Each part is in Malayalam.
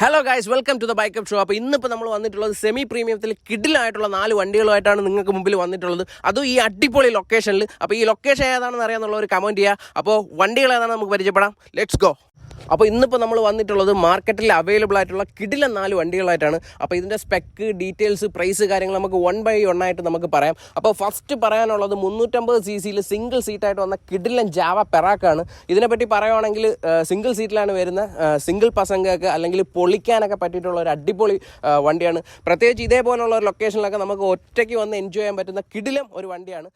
Hello guys, welcome to the bike up show. അപ്പോൾ ഇന്നിപ്പോൾ നമ്മൾ വന്നിട്ടുള്ളത് സെമി പ്രീമിയത്തിൽ കിഡിലായിട്ടുള്ള 4 വണ്ടികളുമായിട്ടാണ് നിങ്ങൾക്ക് മുമ്പിൽ വന്നിട്ടുള്ളത്. അതും ഈ അടിപൊളി ലൊക്കേഷനിൽ. അപ്പോൾ ഈ ലൊക്കേഷൻ ഏതാണെന്ന് അറിയാമെന്നുള്ള ഒരു കമൻറ്റ് ചെയ്യുക. അപ്പോൾ വണ്ടികൾ ഏതാണെന്ന് നമുക്ക് പരിചയപ്പെടാം. Let's go. അപ്പോൾ ഇന്നിപ്പോൾ നമ്മൾ വന്നിട്ടുള്ളത് മാർക്കറ്റിൽ അവൈലബിൾ ആയിട്ടുള്ള കിഡിലൻ 4 വണ്ടികളായിട്ടാണ്. അപ്പോൾ ഇതിൻ്റെ സ്പെക്ക്, ഡീറ്റെയിൽസ്, പ്രൈസ് കാര്യങ്ങൾ നമുക്ക് 1 by 1 ആയിട്ട് നമുക്ക് പറയാം. അപ്പോൾ ഫസ്റ്റ് പറയാനുള്ളത് 350 cc സിംഗിൾ സീറ്റായിട്ട് വന്ന കിഡിലൻ ജാവ പെറാക്കാണ്. ഇതിനെപ്പറ്റി പറയുവാണെങ്കിൽ സിംഗിൾ സീറ്റിലാണ് വരുന്ന, സിംഗിൾ പസംഗക്ക് അല്ലെങ്കിൽ പൊളിക്കാനൊക്കെ പറ്റിയിട്ടുള്ള ഒരു അടിപൊളി വണ്ടിയാണ്. പ്രത്യേകിച്ച് ഇതേപോലുള്ള ഒരു ലൊക്കേഷനിലൊക്കെ നമുക്ക് ഒറ്റയ്ക്ക് വന്ന് എൻജോയ് ചെയ്യാൻ പറ്റുന്ന കിഡിലം ഒരു വണ്ടിയാണ്.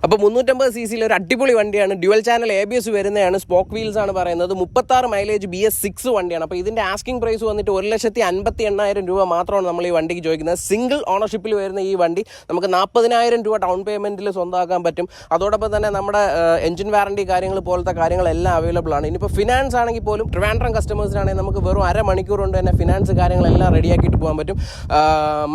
അപ്പോൾ 350 cc ഒരു അടിപൊളി വണ്ടിയാണ്. ഡ്യുവൽ ചാനൽ ABS വരുന്നതാണ്. സ്പോക്ക് വീൽസ് ആണ് പറയുന്നത്. 36 മൈലേജ് BS6 വണ്ടിയാണ്. അപ്പോൾ ഇതിൻ്റെ ആസ്കിംഗ് പ്രൈസ് വന്നിട്ട് 1,58,000 രൂപ മാത്രമാണ് നമ്മൾ ഈ വണ്ടിക്ക് ചോദിക്കുന്നത്. സിംഗിൾ ഓണർഷിപ്പിൽ വരുന്ന ഈ വണ്ടി നമുക്ക് 40,000 രൂപ ഡൗൺ പേയ്മെൻറ്റിൽ സ്വന്തമാക്കാൻ പറ്റും. അതോടൊപ്പം തന്നെ നമ്മുടെ എഞ്ചിൻ വാറണ്ടി കാര്യങ്ങൾ പോലത്തെ കാര്യങ്ങളെല്ലാം അവൈലബിൾ ആണ്. ഇനിയിപ്പോൾ ഫിനാൻസ് ആണെങ്കിൽ പോലും ട്രിവാൻഡ്രം കസ്റ്റമേഴ്സിനാണെങ്കിൽ നമുക്ക് വെറും അരമണിക്കൂർ കൊണ്ട് തന്നെ ഫിനാൻസ് കാര്യങ്ങളെല്ലാം റെഡിയാക്കിയിട്ട് പോകാൻ പറ്റും.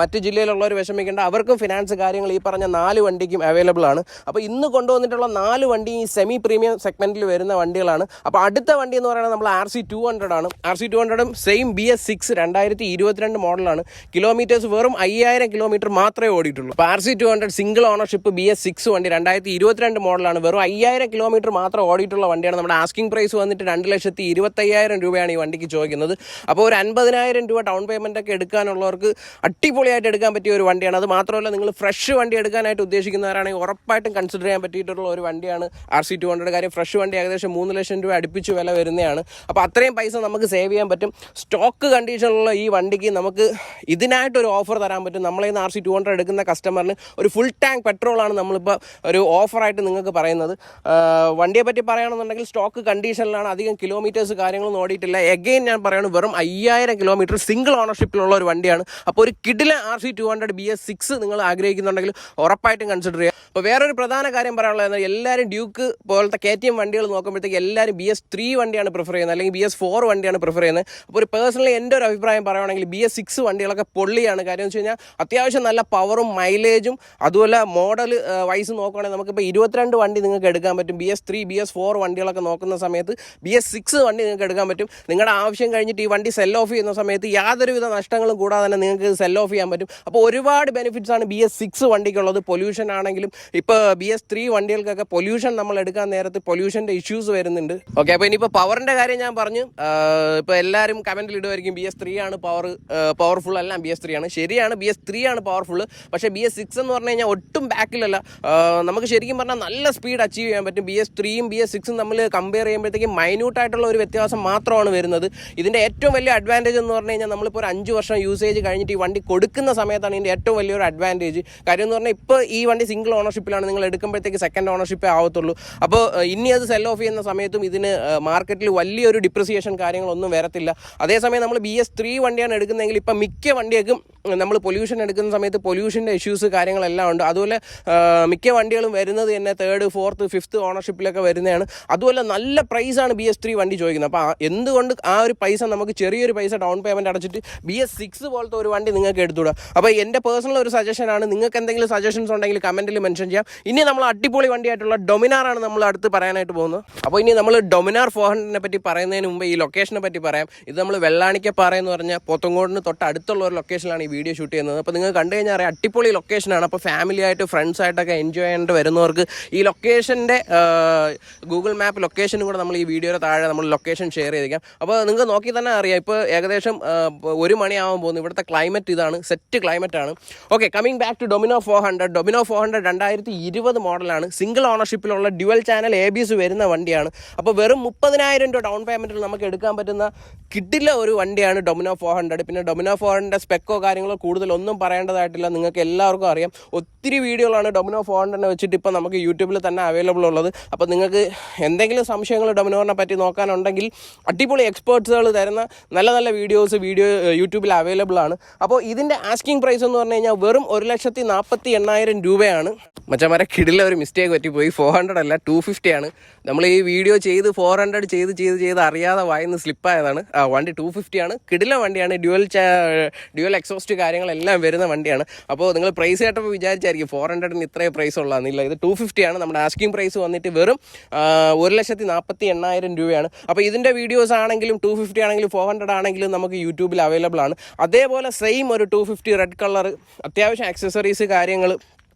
മറ്റ് ജില്ലയിലുള്ളവർ വിഷമിക്കേണ്ട, അവർക്കും ഫിനാൻസ് കാര്യങ്ങൾ ഈ പറഞ്ഞ 4 വണ്ടിക്കും അവൈലബിൾ ആണ്. അപ്പോൾ ഇന്ന് കൊണ്ടുവന്നിട്ടുള്ള 4 വണ്ടി ഈ സെമി പ്രീമിയം സെഗ്മെൻറ്റിൽ വരുന്ന വണ്ടികളാണ്. അപ്പോൾ അടുത്ത വണ്ടി എന്ന് പറയുന്നത് നമ്മൾ RC200 ആണ്. RC200 സെയിം BS6 2022 മോഡലാണ്. കിലോമീറ്റേഴ്സ് വെറും 5,000 കിലോമീറ്റർ മാത്രമേ ഓടിയിട്ടുള്ളൂ. അപ്പോൾ RC200 സിംഗിൾ ഓണർഷിപ്പ് BS6 വണ്ടി 2022 മോഡലാണ്. വെറും 5,000 കിലോമീറ്റർ മാത്രം ഓടിയിട്ടുള്ള വണ്ടിയാണ്. നമ്മുടെ ആസ്കിംഗ് പ്രൈസ് വന്നിട്ട് 2,25,000 രൂപയാണ് ഈ വണ്ടിക്ക് ചോദിക്കുന്നത്. അപ്പോൾ ഒരു 50,000 രൂപ ഡൗൺ പേയ്മെൻ്റ് ഒക്കെ എടുക്കാനുള്ളവർക്ക് അടിപൊളിയായിട്ട് എടുക്കാൻ പറ്റിയ ഒരു വണ്ടിയാണ്. അത് മാത്രമല്ല, നിങ്ങൾ ഫ്രഷ് വണ്ടി എടുക്കാനായിട്ട് ഉദ്ദേശിക്കുന്നവരാണെങ്കിൽ ഉറപ്പായിട്ടും കൺസിഡർ ചെയ്യാൻ പറ്റിയിട്ടുള്ള ഒരു വണ്ടിയാണ് RC200. കാര്യം ഫ്രഷ് വണ്ടി ഏകദേശം 3 ലക്ഷം രൂപ അടുപ്പിച്ച് വില വരുന്നതാണ്. അപ്പോൾ അത്രയും പൈസ നമുക്ക് സേവ് ചെയ്യാൻ പറ്റും. സ്റ്റോക്ക് കണ്ടീഷനിലുള്ള ഈ വണ്ടിക്ക് നമുക്ക് ഇതിനായിട്ടൊരു ഓഫർ തരാൻ പറ്റും. നമ്മളെ RC200 എടുക്കുന്ന കസ്റ്റമറിന് ഒരു ഫുൾ ടാങ്ക് പെട്രോളാണ് നമ്മളിപ്പോൾ ഒരു ഓഫറായിട്ട് നിങ്ങൾക്ക് പറയുന്നത്. വണ്ടിയെ പറ്റി പറയുകയാണെന്നുണ്ടെങ്കിൽ സ്റ്റോക്ക് കണ്ടീഷനിലാണ്, അധികം കിലോമീറ്റേഴ്സ് കാര്യങ്ങളൊന്നും ഓടിയിട്ടില്ല. എഗെയിൻ ഞാൻ പറയുന്നത് വെറും 5,000 കിലോമീറ്റർ സിംഗിൾ ഓണർഷിപ്പിലുള്ള ഒരു വണ്ടിയാണ്. അപ്പോൾ ഒരു കിഡിലെ RC200 BS6 നിങ്ങൾ ആഗ്രഹിക്കുന്നുണ്ടെങ്കിൽ ഉറപ്പായിട്ടും കൺസിഡർ ചെയ്യുക. അപ്പോൾ വേറൊരു പ്രധാന കാര്യം പറയാനുള്ളത്, എല്ലാവരും ഡ്യൂക്ക് പോലത്തെ KTM വണ്ടികൾ നോക്കുമ്പോഴത്തേക്ക് എല്ലാവരും BS3 വണ്ടിയാണ് പ്രിഫർ ചെയ്യുന്നത്, അല്ലെങ്കിൽ BS4 വണ്ടിയാണ് പ്രിഫർ ചെയ്യുന്നത്. അപ്പോൾ ഒരു പേഴ്സണലി എൻ്റെ ഒരു അഭിപ്രായം പറയുകയാണെങ്കിൽ BS6 വണ്ടികളൊക്കെ പൊള്ളിയാണ്. കാര്യം എന്ന് വെച്ച് കഴിഞ്ഞാൽ അത്യാവശ്യം നല്ല പവറും മൈലേജും അതുപോലെ മോഡൽ വൈസ് നോക്കുകയാണെങ്കിൽ നമുക്കിപ്പോൾ 22 വണ്ടി നിങ്ങൾക്ക് എടുക്കാൻ പറ്റും. BS3 BS4 വണ്ടികളൊക്കെ നോക്കുന്ന സമയത്ത് BS6 വണ്ടി നിങ്ങൾക്ക് എടുക്കാൻ പറ്റും. നിങ്ങളുടെ ആവശ്യം കഴിഞ്ഞിട്ട് ഈ വണ്ടി സെൽ ഓഫ് ചെയ്യുന്ന സമയത്ത് യാതൊരുവിധ നഷ്ടങ്ങളും കൂടാതെ തന്നെ നിങ്ങൾക്ക് സെൽ ഓഫ് ചെയ്യാൻ പറ്റും. അപ്പോൾ ഒരുപാട് ബെനിഫിറ്റ്സ് ആണ് BS6 വണ്ടിക്കുള്ളത്. പൊല്യൂഷൻ ആണെങ്കിലും ഇപ്പോൾ BS3 വണ്ടികൾക്കൊക്കെ പൊല്യൂഷൻ നമ്മൾ എടുക്കാൻ നേരത്ത് പൊല്യൂഷൻ്റെ ഇഷ്യൂസ് വരുന്നുണ്ട്. ഓക്കെ, അപ്പോൾ ഇനിയിപ്പോൾ പവറിൻ്റെ കാര്യം ഞാൻ പറഞ്ഞു. ഇപ്പോൾ എല്ലാവരും കമൻറ്റിൽ ഇടുമായിരിക്കും BS3 ആണ് പവർഫുൾ അല്ല, BS3 ആണ്. ശരിയാണ്, BS3 ആണ് പവർഫുൾ. പക്ഷേ BS6 എന്ന് പറഞ്ഞു കഴിഞ്ഞാൽ ഒട്ടും ബാക്കിലല്ല. നമുക്ക് ശരിക്കും പറഞ്ഞാൽ നല്ല സ്പീഡ് അച്ചീവ് ചെയ്യാൻ പറ്റും. BS3യും BS6ഉം നമ്മൾ കമ്പയർ ചെയ്യുമ്പോഴത്തേക്കും മൈന്യൂട്ടായിട്ടുള്ള ഒരു വ്യത്യാസം മാത്രമാണ് വരുന്നത്. ഇതിൻ്റെ ഏറ്റവും വലിയ അഡ്വാൻറ്റേജ് എന്ന് പറഞ്ഞു കഴിഞ്ഞാൽ നമ്മളിപ്പോൾ ഒരു 5 വർഷം യൂസേജ് കഴിഞ്ഞിട്ട് ഈ വണ്ടി കൊടുക്കുന്ന സമയത്താണ് ഇതിൻ്റെ ഏറ്റവും വലിയൊരു അഡ്വാൻറ്റേജ്. കാര്യം എന്ന് പറഞ്ഞാൽ ഇപ്പോൾ ഈ വണ്ടി സിംഗിൾ ഓണർഷിപ്പിലാണ്, നിങ്ങൾ എടുക്കുമ്പോഴത്തേക്ക് സെക്കൻഡ് ഓണർഷിപ്പേ ആവത്തുള്ളൂ. അപ്പോൾ ഇനി അത് സെൽ ഓഫ് ചെയ്യുന്ന സമയത്തും ഇതിന് മാർക്കറ്റിൽ വലിയൊരു ഡിപ്രിസിയേഷൻ കാര്യങ്ങളൊന്നും വരത്തില്ല. അതേസമയം നമ്മൾ BS3 വണ്ടിയാണ് എടുക്കുന്നതെങ്കിൽ ഇപ്പം മിക്ക വണ്ടിയേക്കും നമ്മൾ പൊല്യൂഷൻ എടുക്കുന്ന സമയത്ത് പൊല്യൂഷൻ്റെ ഇഷ്യൂസ് കാര്യങ്ങളെല്ലാം ഉണ്ട്. അതുപോലെ മിക്ക വണ്ടികളും വരുന്നത് തന്നെ 3rd, 4th, 5th ഓണർഷിപ്പിലൊക്കെ വരുന്നതാണ്. അതുപോലെ നല്ല പ്രൈസാണ് BS3 വണ്ടി ചോദിക്കുന്നത്. അപ്പോൾ എന്തുകൊണ്ട് ആ ഒരു പൈസ നമുക്ക് ചെറിയൊരു പൈസ ഡൗൺ പേയ്മെൻറ്റ് അടച്ചിട്ട് BS6 പോലത്തെ ഒരു വണ്ടി നിങ്ങൾക്ക് എടുത്തുകൂടാ. അപ്പോൾ എൻ്റെ പേഴ്സണൽ ഒരു സജഷനാണ്. നിങ്ങൾക്ക് എന്തെങ്കിലും സജഷൻസ് ഉണ്ടെങ്കിൽ കമൻറ്റിൽ മെൻഷൻ ചെയ്യാം. ഇനി നമ്മൾ അടിപൊളി വണ്ടിയായിട്ടുള്ള ഡൊമിനാറാണ് നമ്മൾ അടുത്ത് പറയാനായിട്ട് പോകുന്നത്. അപ്പോൾ ഇനി നമ്മൾ ഡൊമിനാർ 400നെ പറ്റി പറയുന്നതിന് മുമ്പ് ഈ ലൊക്കേഷനെ പറ്റി പറയാം. ഇത് നമ്മൾ വെള്ളാണിക്കപ്പാറ എന്ന് പറഞ്ഞാൽ പോത്തങ്കോടിന് തൊട്ട് അടുത്തുള്ള ഒരു ലൊക്കേഷനിലാണ് ഈ വീഡിയോ ഷൂട്ട് ചെയ്യുന്നത്. അപ്പോൾ നിങ്ങൾ കണ്ടു കഴിഞ്ഞാൽ അറിയാം, അടിപൊളി ലൊക്കേഷനാണ്. അപ്പോൾ ഫാമിലി ആയിട്ട് ഫ്രണ്ട്സായിട്ടൊക്കെ എൻജോയ് ചെയ്യാനായിട്ട് വരുന്നവർക്ക് ഈ ലൊക്കേഷൻ്റെ ഗൂഗിൾ മാപ്പ് ലൊക്കേഷനും കൂടെ നമ്മൾ ഈ വീഡിയോയുടെ താഴെ നമ്മൾ ലൊക്കേഷൻ ഷെയർ ചെയ്തേക്കാം. അപ്പോൾ നിങ്ങൾക്ക് നോക്കി തന്നെ അറിയാം, ഇപ്പോൾ ഏകദേശം 1 മണിയാവാൻ പോകുന്നു. ഇവിടുത്തെ ക്ലൈമറ്റ് ഇതാണ്, സെറ്റ് ക്ലൈമറ്റ് ആണ്. Okay, coming back to Domino 400. Domino 400 2020 മോഡലാണ്. സിംഗിൾ ഓണർഷിപ്പിലുള്ള ഡ്യുവൽ ചാനൽ ABS വരുന്ന വണ്ടിയാണ്. അപ്പോൾ വെറും 30,000 രൂപ ഡൗൺ പേയ്മെൻറ്റിൽ നമുക്ക് എടുക്കാൻ പറ്റുന്ന കിട്ടില്ല ഒരു വണ്ടിയാണ് ഡൊമിനോ 400. പിന്നെ ഡൊമിനോ 400 സ്പെക്കോ കാര്യങ്ങളോ കൂടുതലൊന്നും പറയേണ്ടതായിട്ടില്ല, നിങ്ങൾക്ക് എല്ലാവർക്കും അറിയാം. ഒത്തിരി വീഡിയോകളാണ് ഡൊമിനോ 400 വെച്ചിട്ട് ഇപ്പോൾ നമുക്ക് യൂട്യൂബിൽ തന്നെ അവൈലബിൾ ഉള്ളത്. അപ്പോൾ നിങ്ങൾക്ക് എന്തെങ്കിലും സംശയങ്ങൾ ഡൊമിനോറിനെ പറ്റി നോക്കാനുണ്ടെങ്കിൽ അടിപൊളി എക്സ്പേർട്സുകൾ തരുന്ന നല്ല നല്ല വീഡിയോ യൂട്യൂബിൽ അവൈലബിൾ ആണ്. അപ്പോൾ ഇതിൻ്റെ ആസ്കിംഗ് പ്രൈസ് എന്ന് പറഞ്ഞു കഴിഞ്ഞാൽ വെറും 1,48,000 രൂപയാണ്. മച്ചമാരെ കിടില ഒരു മിസ്റ്റേക്ക് പറ്റിപ്പോയി. 400 അല്ല 250 ആണ്. നമ്മൾ ഈ വീഡിയോ ചെയ്ത് 400 ചെയ്ത് അറിയാതെ വായിന്ന് സ്ലിപ്പായതാണ്. വണ്ടി 250 ആണ്. കിടില വണ്ടിയാണ്. ഡ്യുവൽ എക്സോസ്റ്റ് കാര്യങ്ങളെല്ലാം വരുന്ന വണ്ടിയാണ്. അപ്പോൾ നിങ്ങൾ പ്രൈസ് കേട്ടപ്പോൾ വിചാരിച്ചായിരിക്കും 400-ന് ഇത്രയും പ്രൈസ് ഉള്ളതെന്നില്ല. ഇത് 250 ആണ്. നമ്മുടെ ആസ്കിംഗ് പ്രൈസ് വന്നിട്ട് വെറും 1,48,000 രൂപയാണ്. അപ്പോൾ ഇതിൻ്റെ വീഡിയോസ് ആണെങ്കിലും 250 ആണെങ്കിലും 400 ആണെങ്കിലും നമുക്ക് യൂട്യൂബിൽ അവൈലബിൾ ആണ്. അതേപോലെ സെയിം ഒരു 250 റെഡ് കളർ അത്യാവശ്യം ആക്സസറീസ് കാര്യങ്ങൾ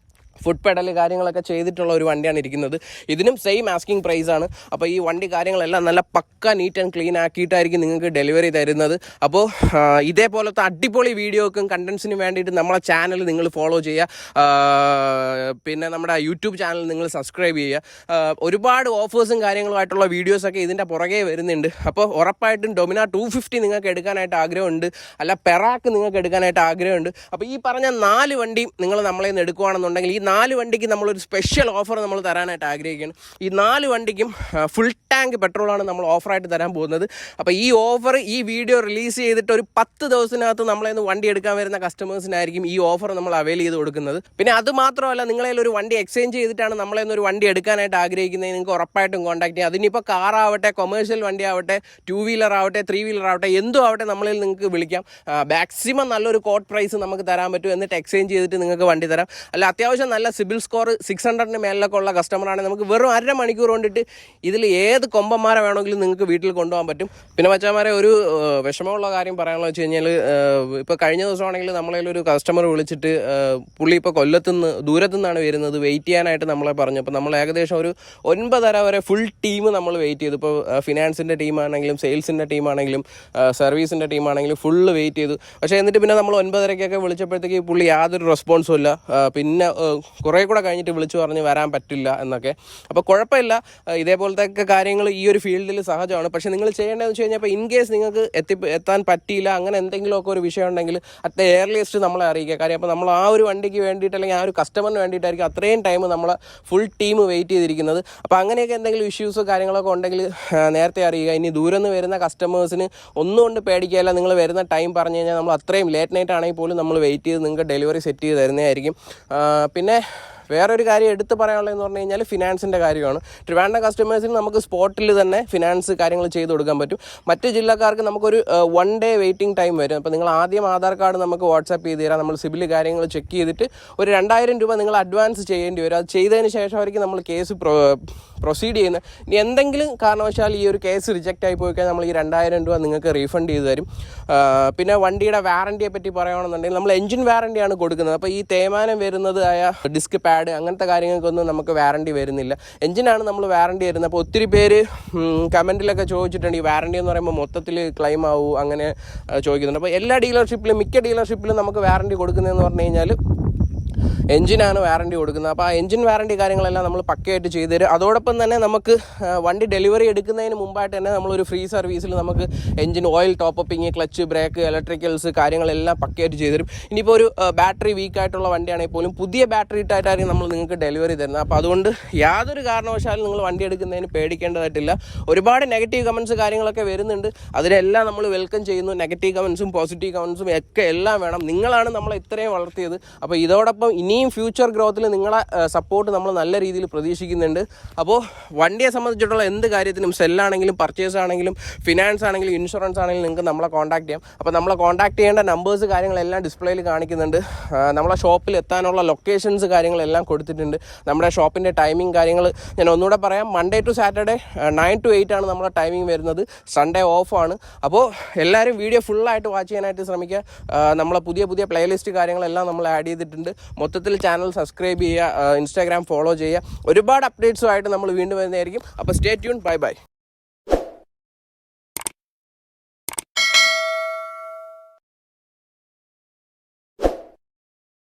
ഫുഡ് പെഡൽ കാര്യങ്ങളൊക്കെ ചെയ്തിട്ടുള്ള ഒരു വണ്ടിയാണ് ഇരിക്കുന്നത്. ഇതിനും സെയിം ആസ്കിംഗ് പ്രൈസാണ്. അപ്പോൾ ഈ വണ്ടി കാര്യങ്ങളെല്ലാം നല്ല പക്ക നീറ്റ് ആൻഡ് ക്ലീൻ ആക്കിയിട്ടായിരിക്കും നിങ്ങൾക്ക് ഡെലിവറി തരുന്നത്. അപ്പോൾ ഇതേപോലത്തെ അടിപൊളി വീഡിയോക്കും കണ്ടൻസിനും വേണ്ടിയിട്ട് നമ്മളെ ചാനൽ നിങ്ങൾ ഫോളോ ചെയ്യുക. പിന്നെ നമ്മുടെ യൂട്യൂബ് ചാനൽ നിങ്ങൾ സബ്സ്ക്രൈബ് ചെയ്യുക. ഒരുപാട് ഓഫേഴ്സും കാര്യങ്ങളുമായിട്ടുള്ള വീഡിയോസൊക്കെ ഇതിൻ്റെ പുറകെ വരുന്നുണ്ട്. അപ്പോൾ ഉറപ്പായിട്ടും ഡൊമിന 250 നിങ്ങൾക്ക് എടുക്കാനായിട്ട് ആഗ്രഹമുണ്ട്, അല്ല പെറാക്ക് നിങ്ങൾക്ക് എടുക്കാനായിട്ട് ആഗ്രഹമുണ്ട്. അപ്പോൾ ഈ പറഞ്ഞ 4 വണ്ടിയും നിങ്ങൾ നമ്മളെ നിന്ന് എടുക്കുകയാണെന്നുണ്ടെങ്കിൽ ഈ 4 വണ്ടിക്ക് നമ്മളൊരു സ്പെഷ്യൽ ഓഫർ നമ്മൾ തരാനായിട്ട് ആഗ്രഹിക്കുകയാണ്. ഈ 4 വണ്ടിക്കും ഫുൾ ടാങ്ക് പെട്രോളാണ് നമ്മൾ ഓഫറായിട്ട് തരാൻ പോകുന്നത്. അപ്പോൾ ഈ ഓഫർ ഈ വീഡിയോ റിലീസ് ചെയ്തിട്ട് ഒരു 10 ദിവസത്തിനകത്ത് നമ്മളെ വണ്ടി എടുക്കാൻ വരുന്ന കസ്റ്റമേഴ്സിനായിരിക്കും ഈ ഓഫർ നമ്മൾ അവൈൽ ചെയ്ത് കൊടുക്കുന്നത്. പിന്നെ അത് മാത്രമല്ല, നിങ്ങളെ ഒരു വണ്ടി എക്സ്ചേഞ്ച് ചെയ്തിട്ടാണ് നമ്മളെ ഒരു വണ്ടി എടുക്കാനായിട്ട് ആഗ്രഹിക്കുന്നത്, നിങ്ങൾക്ക് ഉറപ്പായിട്ടും കോൺടാക്ട് ചെയ്യാം. അതിനിപ്പോൾ കാറാവട്ടെ, കൊമേഴ്ഷ്യൽ വണ്ടി ആവട്ടെ, 2 വീലർ ആവട്ടെ, 3 വീലർ ആവട്ടെ, എന്തോ ആവട്ടെ നമ്മളിൽ നിങ്ങൾക്ക് വിളിക്കാം. മാക്സിമം നല്ലൊരു കോട്ട് പ്രൈസ് നമുക്ക് തരാൻ പറ്റും. എന്നിട്ട് എക്സ്ചേഞ്ച് ചെയ്തിട്ട് നിങ്ങൾക്ക് വണ്ടി തരാം. അല്ല അത്യാവശ്യം നല്ല സിബിൽ സ്കോർ 600-ന് മേലിലൊക്കെ ഉള്ള കസ്റ്റമറാണെങ്കിൽ നമുക്ക് വെറും 1/2 മണിക്കൂർ കൊണ്ടിട്ട് ഇതിൽ ഏത് കൊമ്പന്മാരെ വേണമെങ്കിലും നിങ്ങൾക്ക് വീട്ടിൽ കൊണ്ടുപോകാൻ പറ്റും. പിന്നെ മച്ചാമാരെ ഒരു വിഷമമുള്ള കാര്യം പറയാനുള്ള വെച്ച് കഴിഞ്ഞാൽ, ഇപ്പോൾ കഴിഞ്ഞ ദിവസമാണെങ്കിൽ നമ്മളതിലൊരു കസ്റ്റമർ വിളിച്ചിട്ട് പുള്ളി ഇപ്പോൾ ദൂരത്തുനിന്നാണ് വരുന്നത്, വെയിറ്റ് ചെയ്യാനായിട്ട് നമ്മളെ പറഞ്ഞു. അപ്പോൾ നമ്മൾ ഏകദേശം ഒരു 9:30 വരെ ഫുൾ ടീം നമ്മൾ വെയിറ്റ് ചെയ്തു. ഇപ്പോൾ ഫിനാൻസിൻ്റെ ടീമാണെങ്കിലും സെയിൽസിൻ്റെ ടീമാണെങ്കിലും സർവീസിൻ്റെ ടീമാണെങ്കിലും ഫുള്ള് വെയിറ്റ് ചെയ്തു. പക്ഷേ എന്നിട്ട് പിന്നെ നമ്മൾ 9:30-ക്കൊക്കെ വിളിച്ചപ്പോഴത്തേക്ക് പുള്ളി യാതൊരു റെസ്പോൺസും ഇല്ല. പിന്നെ കുറേ കൂടെ കഴിഞ്ഞിട്ട് വിളിച്ചു പറഞ്ഞ് വരാൻ പറ്റില്ല എന്നൊക്കെ. അപ്പോൾ കുഴപ്പമില്ല, ഇതേപോലത്തെ കാര്യങ്ങൾ ഈ ഒരു ഫീൽഡിൽ സഹജമാണ്. പക്ഷേ നിങ്ങൾ ചെയ്യേണ്ടതെന്ന് വെച്ച് കഴിഞ്ഞാൽ, ഇപ്പോൾ ഇൻ കേസ് നിങ്ങൾക്ക് എത്താൻ പറ്റിയില്ല, അങ്ങനെ എന്തെങ്കിലുമൊക്കെ ഒരു വിഷയം ഉണ്ടെങ്കിൽ അറ്റ് ദ ഏർലിയസ്റ്റ് നമ്മളെ അറിയിക്കുക. കാര്യം അപ്പോൾ നമ്മൾ ആ ഒരു വണ്ടിക്ക് വേണ്ടിയിട്ട് അല്ലെങ്കിൽ ആ ഒരു കസ്റ്റമറിന് വേണ്ടിയിട്ടായിരിക്കും അത്രയും ടൈം നമ്മളെ ഫുൾ ടീം വെയിറ്റ് ചെയ്തിരിക്കുന്നത്. അപ്പോൾ അങ്ങനെയൊക്കെ എന്തെങ്കിലും ഇഷ്യൂസ് കാര്യങ്ങളൊക്കെ ഉണ്ടെങ്കിൽ നേരത്തെ അറിയുക. ഇനി ദൂരം നിന്ന് വരുന്ന കസ്റ്റമേഴ്സിന് ഒന്നുകൊണ്ട് പേടിക്കുകയല്ല, നിങ്ങൾ വരുന്ന ടൈം പറഞ്ഞു കഴിഞ്ഞാൽ നമ്മൾ അത്രയും ലേറ്റ് നൈറ്റ് ആണെങ്കിൽ പോലും നമ്മൾ വെയിറ്റ് ചെയ്ത് നിങ്ങൾക്ക് ഡെലിവറി സെറ്റ് ചെയ്ത് തരുന്നതായിരിക്കും. പിന്നെ വേറൊരു കാര്യം എടുത്ത് പറയാനുള്ളതെന്ന് പറഞ്ഞു കഴിഞ്ഞാൽ ഫിനാൻസിൻ്റെ കാര്യമാണ്. ട്രിവാൻഡ്രം കസ്റ്റമേഴ്സിന് നമുക്ക് സ്പോട്ടിൽ തന്നെ ഫിനാൻസ് കാര്യങ്ങൾ ചെയ്ത് കൊടുക്കാൻ പറ്റും. മറ്റ് ജില്ലക്കാർക്ക് നമുക്കൊരു 1 ഡേ വെയിറ്റിംഗ് ടൈം വരും. അപ്പോൾ നിങ്ങൾ ആദ്യം ആധാർ കാർഡ് നമുക്ക് വാട്സാപ്പ് ചെയ്ത് തരാം. നമ്മൾ സിബിൽ കാര്യങ്ങൾ ചെക്ക് ചെയ്തിട്ട് ഒരു 2000 രൂപ നിങ്ങൾ അഡ്വാൻസ് ചെയ്യേണ്ടി വരും. അത് ചെയ്തതിന് ശേഷമായിരിക്കും നമ്മൾ കേസ് പ്രൊസീഡ് ചെയ്യുന്നത്. ഇനി എന്തെങ്കിലും കാരണവശാൽ ഈ ഒരു കേസ് റിജക്റ്റ് ആയി പോയി കഴിഞ്ഞാൽ നമ്മൾ ഈ 2000 രൂപ നിങ്ങൾക്ക് റീഫണ്ട് ചെയ്ത് തരും. പിന്നെ വണ്ടിയുടെ വാറണ്ടിയെ പറ്റി പറയുകയാണെന്നുണ്ടെങ്കിൽ നമ്മൾ എൻജിൻ വാറണ്ടിയാണ് കൊടുക്കുന്നത്. അപ്പോൾ ഈ തേയ്മാനം വരുന്നത് ആയ ഡിസ്ക് പാഡ് അങ്ങനത്തെ കാര്യങ്ങൾക്കൊന്നും നമുക്ക് വാറണ്ടി വരുന്നില്ല. എൻജിനാണ് നമ്മൾ വാറണ്ടി വരുന്നത്. അപ്പോൾ ഒത്തിരി പേര് കമൻറ്റിലൊക്കെ ചോദിച്ചിട്ടുണ്ട് ഈ വാറണ്ടി എന്ന് പറയുമ്പോൾ മൊത്തത്തിൽ ക്ലെയിം ആവും അങ്ങനെ ചോദിക്കുന്നുണ്ട്. അപ്പോൾ എല്ലാ ഡീലർഷിപ്പിലും മിക്ക ഡീലർഷിപ്പിലും നമുക്ക് വാറണ്ടി കൊടുക്കുന്നതെന്ന് പറഞ്ഞു കഴിഞ്ഞാൽ എൻജിനാണ് വാറണ്ടി കൊടുക്കുന്നത്. അപ്പോൾ ആ എൻജിൻ വാറണ്ടി കാര്യങ്ങളെല്ലാം നമ്മൾ പക്കയായിട്ട് ചെയ്തു തരും. അതോടൊപ്പം തന്നെ നമുക്ക് വണ്ടി ഡെലിവറി എടുക്കുന്നതിന് മുമ്പായിട്ട് തന്നെ നമ്മളൊരു ഫ്രീ സർവീസിൽ നമുക്ക് engine oil topping up, clutch, brake, electricals കാര്യങ്ങളെല്ലാം പക്കയായിട്ട് ചെയ്തു തരും. ഇനിയിപ്പോൾ ഒരു ബാറ്ററി വീക്കായിട്ടുള്ള വണ്ടിയാണെങ്കിൽ പോലും പുതിയ ബാറ്ററി ഇട്ടായിട്ടായിരിക്കും നമ്മൾ നിങ്ങൾക്ക് ഡെലിവറി തരുന്നത്. അപ്പോൾ അതുകൊണ്ട് യാതൊരു കാരണവശാലും നിങ്ങൾ വണ്ടി എടുക്കുന്നതിന് പേടിക്കേണ്ടതായിട്ടില്ല. ഒരുപാട് നെഗറ്റീവ് കമൻസ് കാര്യങ്ങളൊക്കെ വരുന്നുണ്ട്, അതിനെല്ലാം നമ്മൾ വെൽക്കം ചെയ്യുന്നു. നെഗറ്റീവ് കമൻസും പോസിറ്റീവ് കമൻസും ഒക്കെ എല്ലാം വേണം. നിങ്ങളാണ് നമ്മളെ ഇത്രയും വളർത്തിയത്. അപ്പോൾ ഇതോടൊപ്പം ഇനിയും ഫ്യൂച്ചർ ഗ്രോത്തിൽ നിങ്ങളെ സപ്പോർട്ട് നമ്മൾ നല്ല രീതിയിൽ പ്രതീക്ഷിക്കുന്നുണ്ട്. അപ്പോൾ വണ്ടിയെ സംബന്ധിച്ചിട്ടുള്ള എന്ത് കാര്യത്തിനും, സെല്ലാണെങ്കിലും പർച്ചേസ് ആണെങ്കിലും ഫിനാൻസ് ആണെങ്കിലും ഇൻഷുറൻസ് ആണെങ്കിലും നിങ്ങൾക്ക് നമ്മളെ കോൺടാക്ട് ചെയ്യാം. അപ്പോൾ നമ്മളെ കോൺടാക്ട് ചെയ്യേണ്ട നമ്പേഴ്സ് കാര്യങ്ങളെല്ലാം ഡിസ്പ്ലേയിൽ കാണിക്കുന്നുണ്ട്. നമ്മളെ ഷോപ്പിൽ എത്താനുള്ള ലൊക്കേഷൻസ് കാര്യങ്ങളെല്ലാം കൊടുത്തിട്ടുണ്ട്. നമ്മുടെ ഷോപ്പിൻ്റെ ടൈമിംഗ് കാര്യങ്ങൾ ഞാൻ ഒന്നുകൂടെ പറയാം. മൺഡേ ടു സാറ്റർഡേ 9 to 8 ആണ് നമ്മളെ ടൈമിംഗ് വരുന്നത്. സൺഡേ ഓഫാണ്. അപ്പോൾ എല്ലാവരും വീഡിയോ ഫുള്ളായിട്ട് വാച്ച് ചെയ്യാനായിട്ട് ശ്രമിക്കുക. നമ്മളെ പുതിയ പ്ലേലിസ്റ്റ് കാര്യങ്ങളെല്ലാം നമ്മൾ ആഡ് ചെയ്തിട്ടുണ്ട്. മൊത്തത്തിൽ ചാനൽ സബ്സ്ക്രൈബ് ചെയ്യുക, ഇൻസ്റ്റാഗ്രാം ഫോളോ ചെയ്യുക. ഒരുപാട് അപ്ഡേറ്റ്സുമായിട്ട് നമ്മൾ വീണ്ടും വരുന്നതായിരിക്കും. അപ്പോൾ സ്റ്റേ ട്യൂൺ. ബൈ.